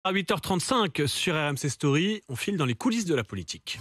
À 8h35 sur RMC Story, on file dans les coulisses de la politique.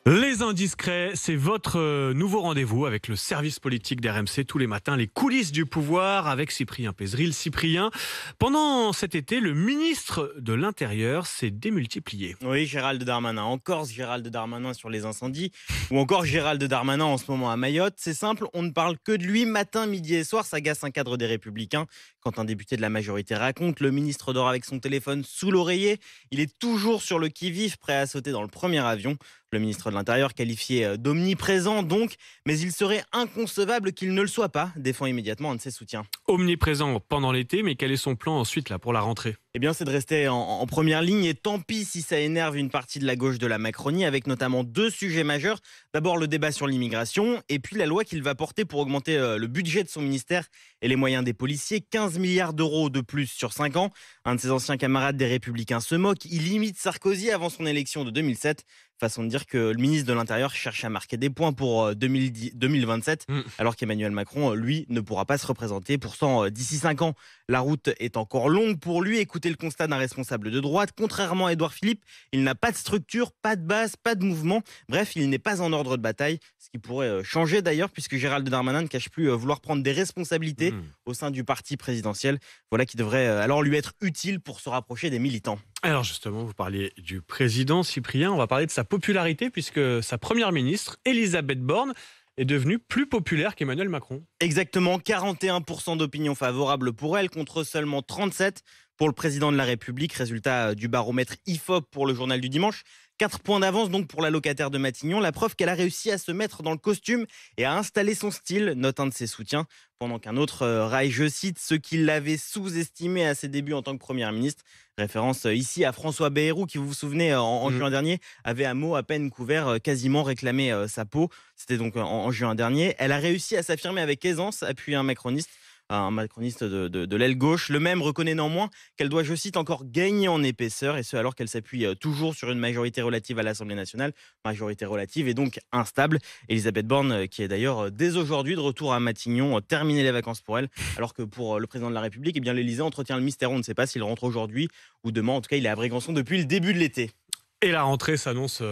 Les Indiscrets, c'est votre nouveau rendez-vous avec le service politique d'RMC tous les matins, les coulisses du pouvoir avec Cyprien Pézeril. Cyprien, pendant cet été, le ministre de l'Intérieur s'est démultiplié. Oui, Gérald Darmanin en Corse, Gérald Darmanin sur les incendies, ou encore Gérald Darmanin en ce moment à Mayotte. C'est simple, on ne parle que de lui matin, midi et soir. Ça agace un cadre des Républicains. Quand un député de la majorité raconte, le ministre dort avec son téléphone sous l'oreiller. Il est toujours sur le qui-vive, prêt à sauter dans le premier avion. Le ministre de l'Intérieur qualifié d'omniprésent donc, mais il serait inconcevable qu'il ne le soit pas, défend immédiatement un de ses soutiens. Omniprésent pendant l'été, mais quel est son plan ensuite là pour la rentrée ? Eh bien, c'est de rester en première ligne et tant pis si ça énerve une partie de la gauche de la Macronie avec notamment deux sujets majeurs. D'abord le débat sur l'immigration et puis la loi qu'il va porter pour augmenter le budget de son ministère et les moyens des policiers. 15 milliards d'euros de plus sur 5 ans. Un de ses anciens camarades des Républicains se moque. Il imite Sarkozy avant son élection de 2007. Façon de dire que le ministre de l'Intérieur cherche à marquer des points pour 2027, alors qu'Emmanuel Macron, lui, ne pourra pas se représenter. Pourtant, d'ici 5 ans, la route est encore longue pour lui. Écoutez le constat d'un responsable de droite. Contrairement à Édouard Philippe, il n'a pas de structure, pas de base, pas de mouvement. Bref, il n'est pas en ordre de bataille. Ce qui pourrait changer d'ailleurs, puisque Gérald Darmanin ne cache plus vouloir prendre des responsabilités au sein du parti présidentiel. Voilà qui devrait alors lui être utile pour se rapprocher des militants. Alors justement, vous parliez du président Cyprien, on va parler de sa popularité puisque sa première ministre, Elisabeth Borne, est devenue plus populaire qu'Emmanuel Macron. Exactement, 41% d'opinion favorable pour elle contre seulement 37% pour le président de la République. Résultat du baromètre IFOP pour le journal du dimanche. 4 points d'avance donc pour la locataire de Matignon. La preuve qu'elle a réussi à se mettre dans le costume et à installer son style, note un de ses soutiens. Pendant qu'un autre raille, je cite, ceux qui l'avaient sous-estimé à ses débuts en tant que première ministre. Référence ici à François Bayrou qui, vous vous souvenez, en juin dernier, avait un mot à peine couvert, quasiment réclamé sa peau. C'était donc en juin dernier. Elle a réussi à s'affirmer avec aisance, appuyé un macroniste de l'aile gauche. Le même reconnaît néanmoins qu'elle doit, je cite, encore gagner en épaisseur, et ce alors qu'elle s'appuie toujours sur une majorité relative à l'Assemblée nationale, majorité relative et donc instable. Elisabeth Borne, qui est d'ailleurs dès aujourd'hui de retour à Matignon, terminé les vacances pour elle, alors que pour le président de la République, eh bien l'Élysée entretient le mystère. On ne sait pas s'il rentre aujourd'hui ou demain. En tout cas, il est à Brégançon depuis le début de l'été. Et la rentrée s'annonce,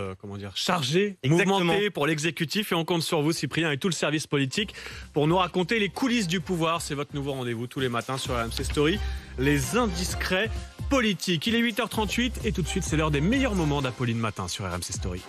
chargée, Exactement. mouvementée pour l'exécutif. Et on compte sur vous, Cyprien, et tout le service politique pour nous raconter les coulisses du pouvoir. C'est votre nouveau rendez-vous tous les matins sur RMC Story. Les Indiscrets politiques. Il est 8h38 et tout de suite, c'est l'heure des meilleurs moments d'Apolline Matin sur RMC Story.